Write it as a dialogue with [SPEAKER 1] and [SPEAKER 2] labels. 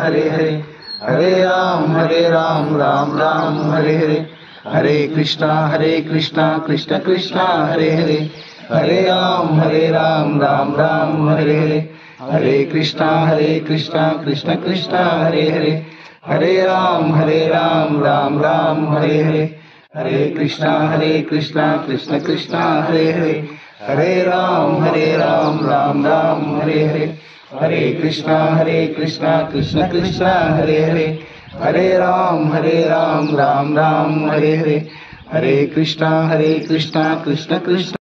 [SPEAKER 1] Hare Hare Hare Ram Ram Ram Hare Hare Hare Krishna Krishna Krishna Hare Hare Hare Ram Ram Ram Hare Hare Hare Krishna Krishna Krishna Hare Hare Hare Ram Ram Ram Hare Hare Hare Krishna Krishna Krishna Hare Hare Hare Ram Ram Ram Hare Hare Hare Krishna Krishna Krishna Hare Hare Hare Ram Ram Ram Hare Hare Hare Krishna Krishna Krishna